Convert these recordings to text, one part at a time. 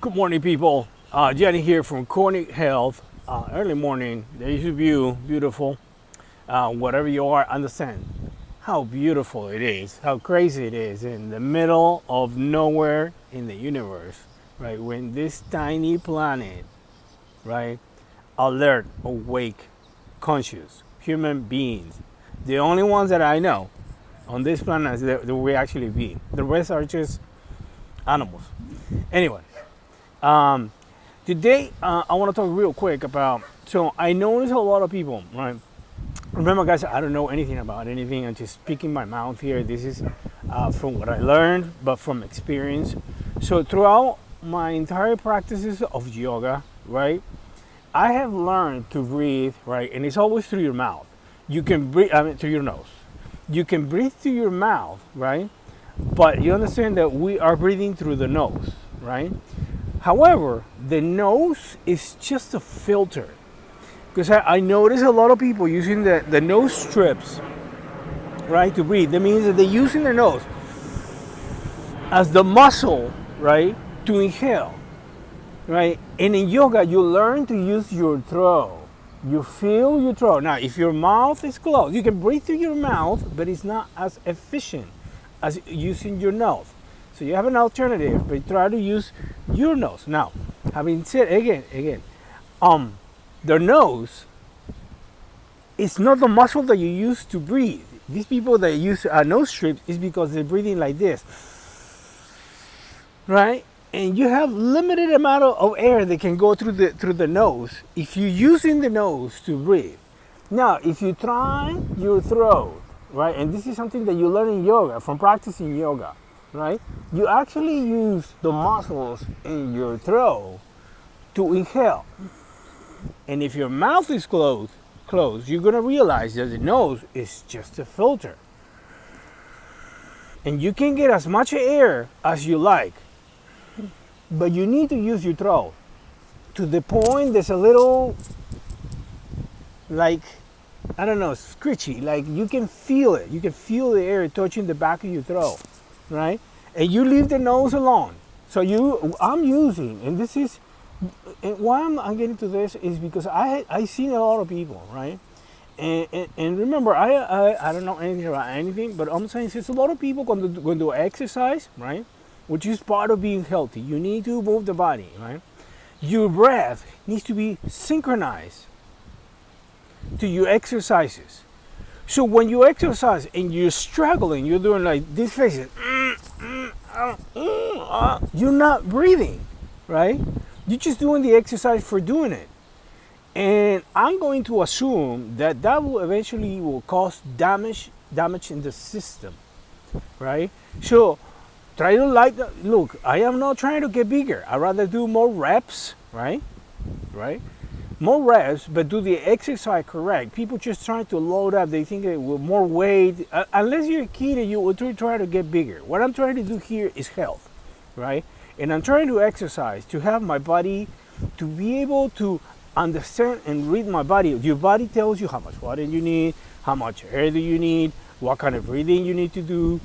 Good morning, people. Jenny here from Corny Health. Early morning, there is a view, beautiful. Whatever you are, understand how beautiful it is, how crazy it is in the middle of nowhere in the universe, right? When this tiny planet, right, alert, awake, conscious, human beings, the only ones that I know on this planet that we actually be. The rest are just animals. Anyway. Today, I want to talk real quick about, so I notice a lot of people, right? Remember, guys, I don't know anything about anything. I'm just speaking my mouth here. This is from what I learned, but from experience. So throughout my entire practices of yoga, right, I have learned to breathe, right? And it's always through your mouth. You can breathe, through your nose. You can breathe through your mouth, right? But you understand that we are breathing through the nose, right? However, the nose is just a filter. Because I notice a lot of people using the nose strips, right, to breathe. That means that they're using their nose as the muscle, right, to inhale, right? And in yoga, you learn to use your throat. You feel your throat. Now, if your mouth is closed, you can breathe through your mouth, but it's not as efficient as using your nose. So you have an alternative, but try to use your nose. Now, having said again, the nose is not the muscle that you use to breathe. These people that use nose strips is because they're breathing like this, right? And you have limited amount of air that can go through the nose if you're using the nose to breathe. Now, if you try your throat, right, and this is something that you learn in yoga from practicing yoga, right? You actually use the muscles in your throat to inhale. And if your mouth is closed, you're going to realize that the nose is just a filter. And you can get as much air as you like, but you need to use your throat to the point there's a little, like, I don't know, scritchy, like you can feel it. You can feel the air touching the back of your throat, right? And you leave the nose alone. So I'm using, and this is, and why I'm getting to this is because I seen a lot of people, right? And remember, I don't know anything about anything, but I'm saying there's a lot of people going to exercise, right? Which is part of being healthy. You need to move the body, right? Your breath needs to be synchronized to your exercises. So when you exercise and you're struggling, you're doing like these faces, you're not breathing, right? You're just doing the exercise for doing it. And I'm going to assume that will eventually cause damage in the system, right? So try to look, I am not trying to get bigger. I'd rather do more reps, right? More reps, but do the exercise correct. People just trying to load up. They think with more weight. Unless you're a kid and you will try to get bigger. What I'm trying to do here is health, right? And I'm trying to exercise to have my body, to be able to understand and read my body. Your body tells you how much water you need, how much air do you need, what kind of breathing you need to do,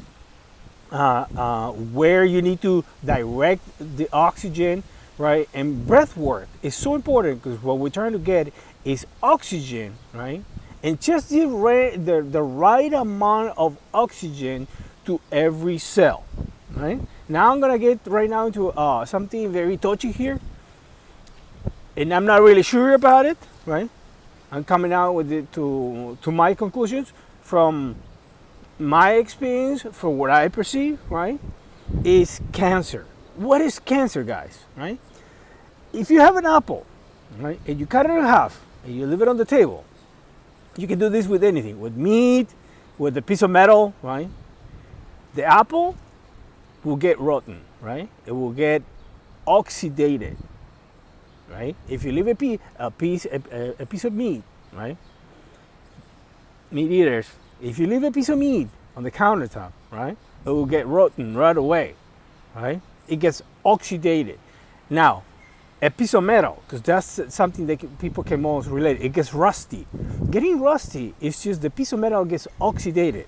where you need to direct the oxygen, right? And breath work is so important because what we're trying to get is oxygen, right? And just the right amount of oxygen to every cell, right? Now I'm gonna get right now into something very touchy here, and I'm not really sure about it, right? I'm coming out with it to my conclusions from my experience, from what I perceive, right? Is cancer. What is cancer, guys, right? If you have an apple, right, and you cut it in half and you leave it on the table, you can do this with anything, with meat, with a piece of metal, right? The apple will get rotten, right? It will get oxidated, right? If you leave a piece of meat, right? Meat eaters, if you leave a piece of meat on the countertop, right, it will get rotten right away, right? It gets oxidated. Now, a piece of metal, because that's something that people can most relate. It gets rusty. Getting rusty is just the piece of metal gets oxidated.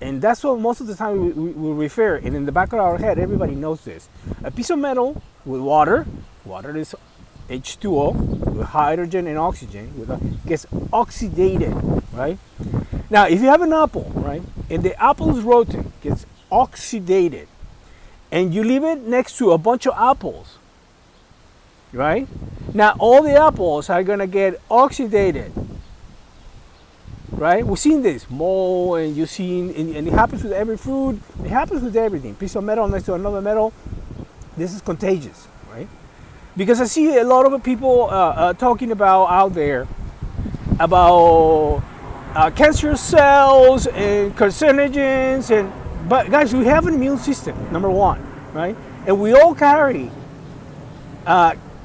And that's what most of the time we refer. And in the back of our head, everybody knows this. A piece of metal with water, water is H2O, with hydrogen and oxygen, gets oxidated, right? Now, if you have an apple, right, and the apple is rotten, gets oxidated, and you leave it next to a bunch of apples, right? Now, all the apples are gonna get oxidated, right? We've seen this mold, and you've seen, and it happens with every food. It happens with everything. Piece of metal next to another metal. This is contagious, right? Because I see a lot of people talking about out there about cancer cells and carcinogens, but guys, we have an immune system, number one, right? And we all carry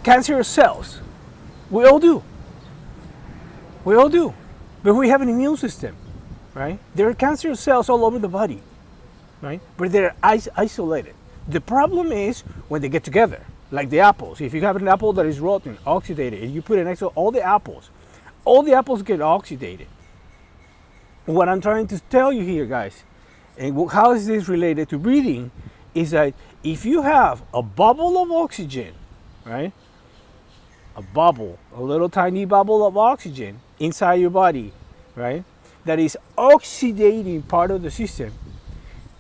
cancerous cells. We all do. We all do. But we have an immune system, right? There are cancerous cells all over the body, right? But they're isolated. The problem is when they get together, like the apples. If you have an apple that is rotten, oxidated, and you put it next to all the apples get oxidated. What I'm trying to tell you here, guys, and how is this related to breathing, is that if you have a bubble of oxygen, right? A little tiny bubble of oxygen inside your body, right? That is oxidating part of the system.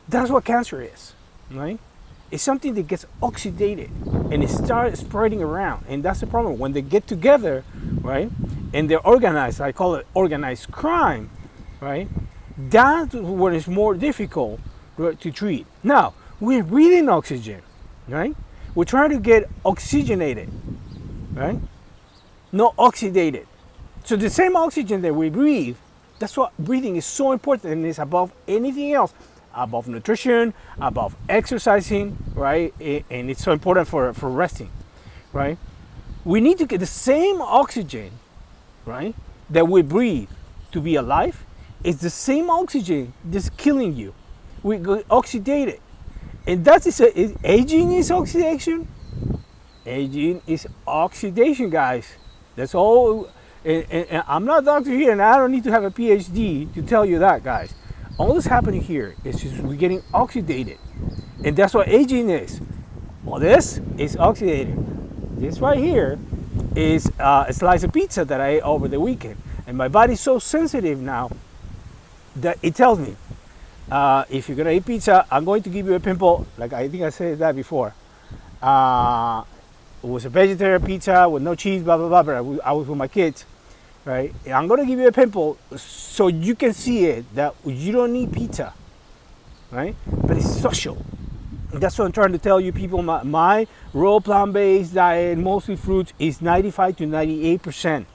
That's what cancer is, right? It's something that gets oxidated and it starts spreading around. And that's the problem. When they get together, right? And they're organized, I call it organized crime, right? That's when it's more difficult, right, to treat. Now, we're breathing oxygen, right? We're trying to get oxygenated, right? Not oxidated. So the same oxygen that we breathe, that's what breathing is so important, and it's above anything else, above nutrition, above exercising, right? And it's so important for resting, right? We need to get the same oxygen, right, that we breathe to be alive. It's the same oxygen that's killing you. We go oxidated. And that's aging is oxidation. Aging is oxidation, guys. That's all. And I'm not a doctor here, and I don't need to have a PhD to tell you that, guys. All that's happening here is just we're getting oxidated. And that's what aging is. Well, this is oxidated. This right here is a slice of pizza that I ate over the weekend. And my body's so sensitive now that it tells me, if you're going to eat pizza, I'm going to give you a pimple. Like I think I said that before. It was a vegetarian pizza with no cheese, blah, blah, blah. But I was with my kids, right? And I'm going to give you a pimple so you can see it, that you don't need pizza, right? But it's social. And that's what I'm trying to tell you people. My raw plant-based diet, mostly fruits, is 95 to 98%,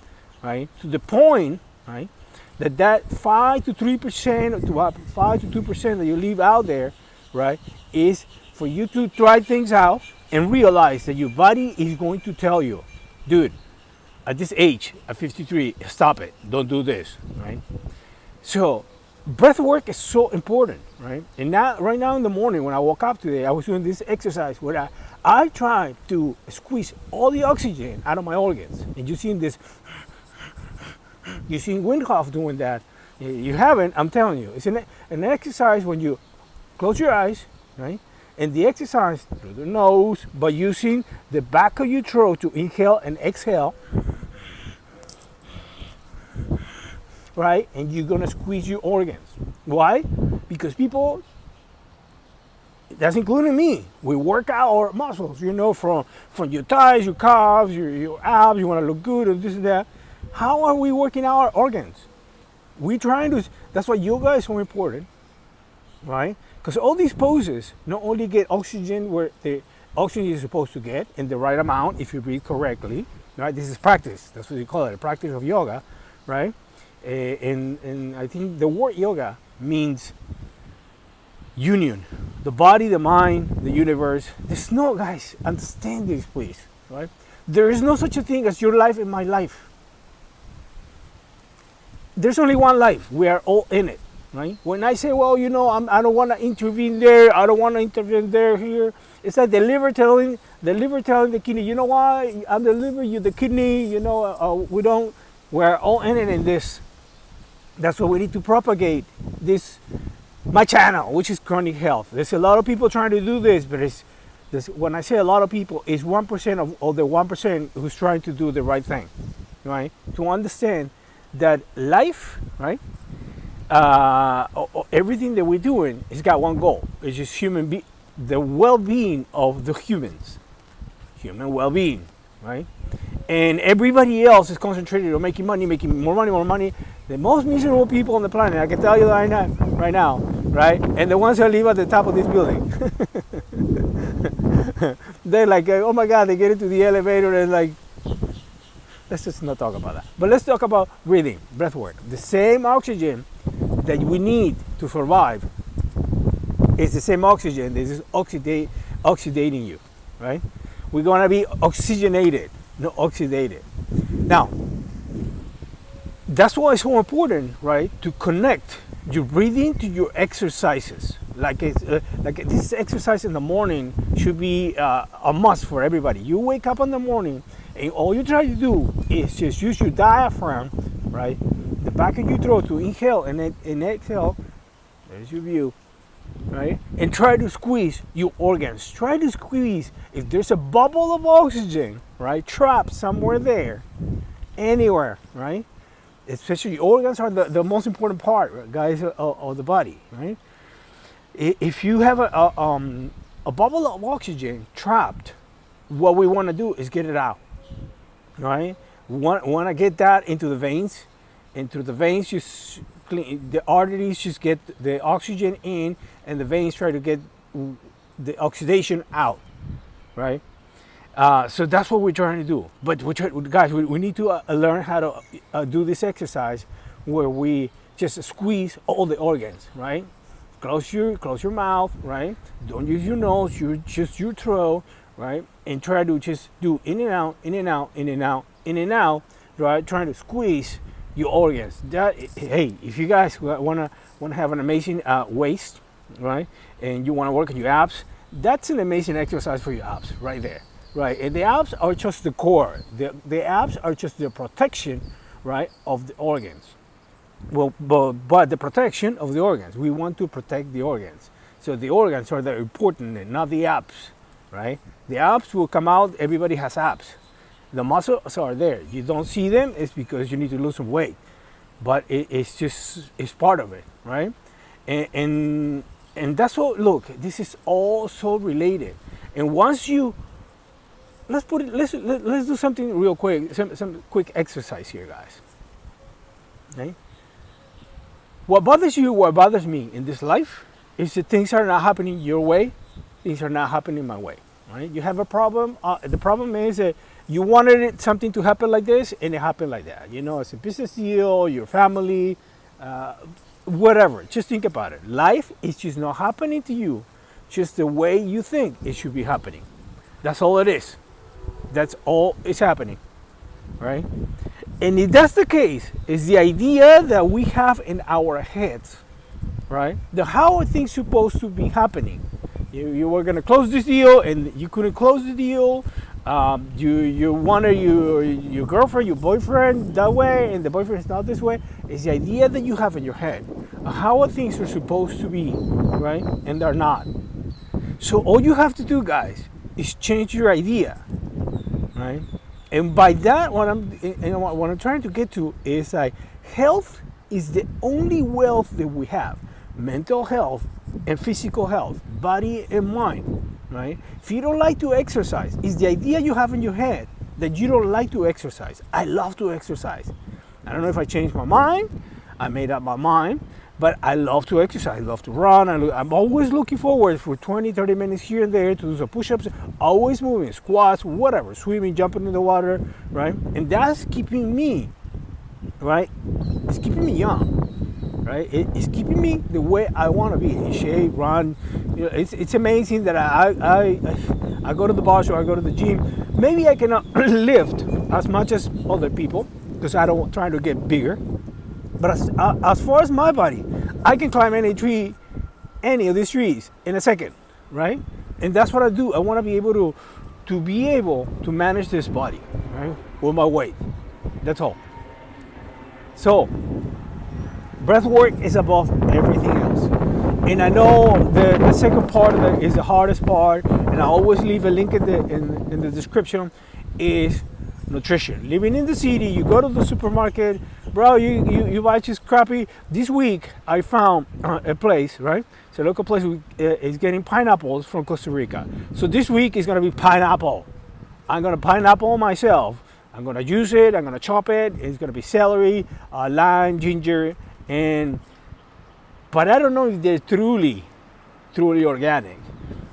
right? To the point, right, that 5 to 3% to 5 to 2% that you leave out there, right, is for you to try things out and realize that your body is going to tell you, dude, at this age, at 53, stop it, don't do this, right? So breath work is so important, right? And now, right now in the morning when I woke up today, I was doing this exercise where I tried to squeeze all the oxygen out of my organs. And you seen this, you seen Windhoff doing that. You haven't, I'm telling you. It's an exercise when you close your eyes, right? And the exercise through the nose, but using the back of your throat to inhale and exhale, right? And you're gonna squeeze your organs. Why? Because people, that's including me, we work out our muscles, you know, from your thighs, your calves, your abs, you wanna look good and this and that. How are we working out our organs? We trying to, that's why yoga is so important, right? Because all these poses not only get oxygen where the oxygen is supposed to get in the right amount if you breathe correctly, right? This is practice. That's what you call it, a practice of yoga, right? And I think the word yoga means union. The body, the mind, the universe. There's no, guys, understand this, please, right? There is no such a thing as your life and my life. There's only one life. We are all in it. Right? When I say, well, you know, I don't want to intervene there, I don't want to intervene there, here, it's like the liver telling the kidney, you know why? I'm the liver, you the kidney, you know, we're all in it in this. That's why we need to propagate this my channel, which is chronic health. There's a lot of people trying to do this, but when I say a lot of people, it's 1% of the 1% who's trying to do the right thing, right? To understand that life, right? Everything that we're doing has got one goal. It's just the well-being of the humans, human well-being, right? And everybody else is concentrated on making money, making more money. The most miserable people on the planet, I can tell you right now, right? And the ones that live at the top of this building. They're like, oh my God, they get into the elevator and like, let's just not talk about that. But let's talk about breathing, breath work. The same oxygen that we need to survive is the same oxygen that is oxidating you, right? We're gonna be oxygenated, not oxidated. Now, that's why it's so important, right, to connect your breathing to your exercises. Like this exercise in the morning should be a must for everybody. You wake up in the morning and all you try to do is just use your diaphragm, right, the back of your throat to inhale and exhale. There's your view, right? And try to squeeze your organs. Try to squeeze. If there's a bubble of oxygen, right, trapped somewhere there, anywhere, right? Especially organs are the most important part, guys, of the body, right? If you have a bubble of oxygen trapped, what we want to do is get it out, right? We want to get that into the veins, and through the veins, the arteries just get the oxygen in, and the veins try to get the oxidation out, right? So that's what we're trying to do. But guys, we need to learn how to do this exercise where we just squeeze all the organs, right? Close your mouth, right? Don't use your nose, just your throat, right? And try to just do in and out, in and out, in and out, in and out, right? Trying to squeeze your organs. Hey, if you guys wanna have an amazing waist, right? And you wanna work on your abs, that's an amazing exercise for your abs, right there. Right, and the abs are just the core. The abs are just the protection, right, of the organs. Well, but the protection of the organs. We want to protect the organs. So the organs are the important, and not the abs, right? The abs will come out. Everybody has abs. The muscles are there. You don't see them. It's because you need to lose some weight. But it's part of it, right? And that's what. Look, this is all so related. And once you let's do something real quick, some quick exercise here, guys. Okay? What bothers you, what bothers me in this life is that things are not happening your way, things are not happening my way, right? You have a problem, the problem is that you wanted something to happen like this and it happened like that. You know, it's a business deal, your family, whatever. Just think about it. Life is just not happening to you just the way you think it should be happening. That's all it is. That's all is happening, right? And if that's the case, it's the idea that we have in our heads, right? How are things supposed to be happening? You were going to close this deal and you couldn't close the deal. You wanted your girlfriend, your boyfriend that way, and the boyfriend is not this way. It's the idea that you have in your head. How things are supposed to be, right? And they're not. So all you have to do, guys, is change your idea, right? And by that, what I'm trying to get to is like health is the only wealth that we have. Mental health and physical health, body and mind, right? If you don't like to exercise, it's the idea you have in your head that you don't like to exercise. I love to exercise. I don't know if I changed my mind. I made up my mind. But I love to exercise, I love to run. I'm always looking forward for 20, 30 minutes here and there to do some push-ups, always moving, squats, whatever, swimming, jumping in the water, right? And that's keeping me, right? It's keeping me young, right? It's keeping me the way I want to be, in shape, run. You know, it's amazing that I go to the bar or I go to the gym. Maybe I cannot lift as much as other people because I don't try to get bigger. But as far as my body, I can climb any of these trees in a second, right? And that's what I do. I want to be able to manage this body, right, with my weight. That's all. So, breath work is above everything else. And I know the second part of it is the hardest part, and I always leave a link in the description, is nutrition. Living in the city, you go to the supermarket, bro, you buy just crappy. This week I found a place, right? It's a local place is getting pineapples from Costa Rica. So this week is gonna be pineapple. I'm gonna pineapple myself. I'm gonna juice it, I'm gonna chop it. It's gonna be celery, lime, ginger, but I don't know if they're truly organic.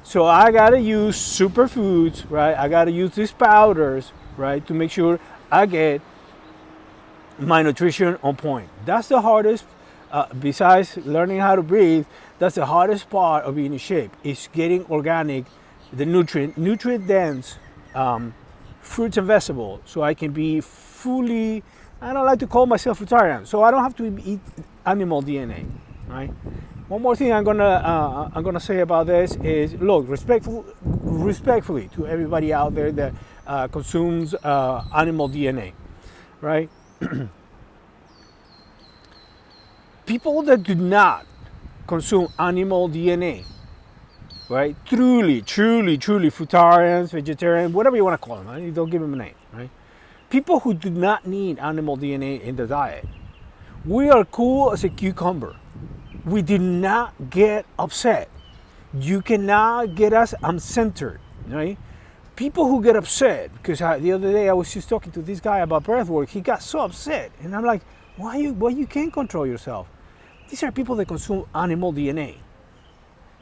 So I gotta use superfoods, right? I gotta use these powders, right, to make sure I get my nutrition on point. That's the hardest, besides learning how to breathe, that's the hardest part of being in shape, is getting organic, the nutrient dense fruits and vegetables, so I can be fully, I don't like to call myself vegetarian, so I don't have to eat animal DNA, right? One more thing I'm gonna say about this is, look, respectfully to everybody out there that consumes animal DNA, right? People that do not consume animal DNA, right? Truly fruitarians, vegetarians, whatever you want to call them, right? Don't give them a name, right? People who do not need animal DNA in their diet, we are cool as a cucumber. We do not get upset. You cannot get us uncentered, right? People who get upset, because the other day I was just talking to this guy about BreathWork. He got so upset, and I'm like, why you can't control yourself? These are people that consume animal DNA.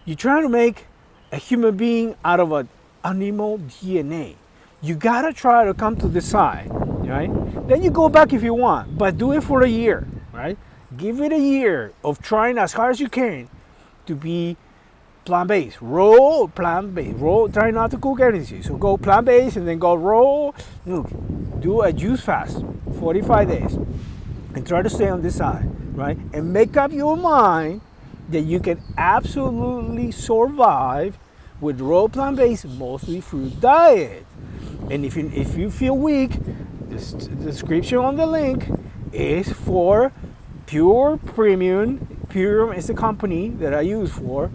You're trying to make a human being out of an animal DNA. You gotta try to come to the side, right? Then you go back if you want, but do it for a year, right? Give it a year of trying as hard as you can to be plant-based. Raw plant-based. Raw, try not to cook anything. So go plant-based and then go raw. Look, do a juice fast, 45 days, and try to stay on this side, right? And make up your mind that you can absolutely survive with raw plant-based, mostly fruit diet. And if you feel weak, the description on the link is for Pure Premium. Pure is the company that I use for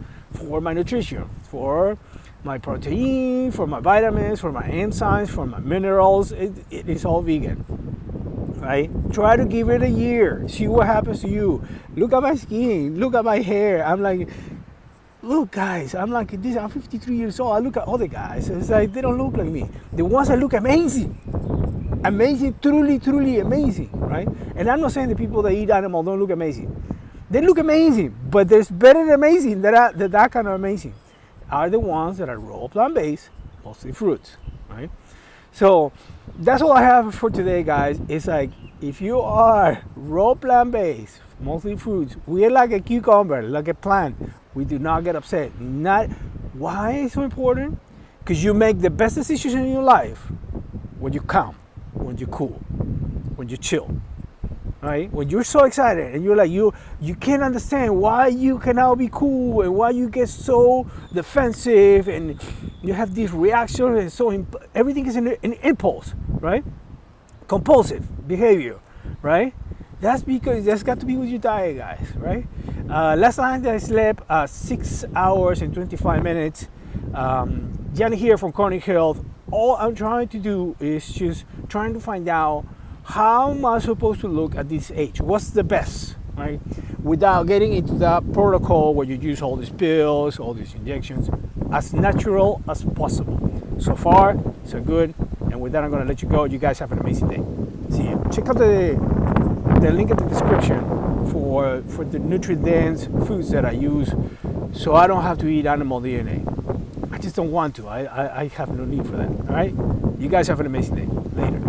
my nutrition, for my protein, for my vitamins, for my enzymes, for my minerals. It is all vegan, right? Try to give it a year. See what happens to you. Look at my skin. Look at my hair. I'm like, look, guys. I'm like this. I'm 53 years old. I look at other guys. It's like they don't look like me. The ones that look amazing. Amazing, truly amazing, right? And I'm not saying the people that eat animal don't look amazing. They look amazing, but there's better than amazing, that kind of amazing, are the ones that are raw plant-based, mostly fruits, right? So that's all I have for today, guys. It's like, if you are raw plant-based, mostly fruits, we are like a cucumber, like a plant. We do not get upset. Why is it so important? Because you make the best decisions in your life when you calm, when you're cool, when you chill, right? When you're so excited and you're like, you can't understand why you cannot be cool and why you get so defensive and you have this reaction, and so everything is an impulse, right? Compulsive behavior, right? That's because that's got to be with your diet, guys, right? Last night I slept 6 hours and 25 minutes. Jan here from Chronic Health. All I'm trying to do is just trying to find out how am I supposed to look at this age? What's the best, right? Without getting into that protocol where you use all these pills, all these injections, as natural as possible. So far, so good. And with that, I'm gonna let you go. You guys have an amazing day. See you. Check out the link in the description for the nutrient-dense foods that I use, so I don't have to eat animal DNA. I just don't want to. I have no need for that. All right? You guys have an amazing day. Later.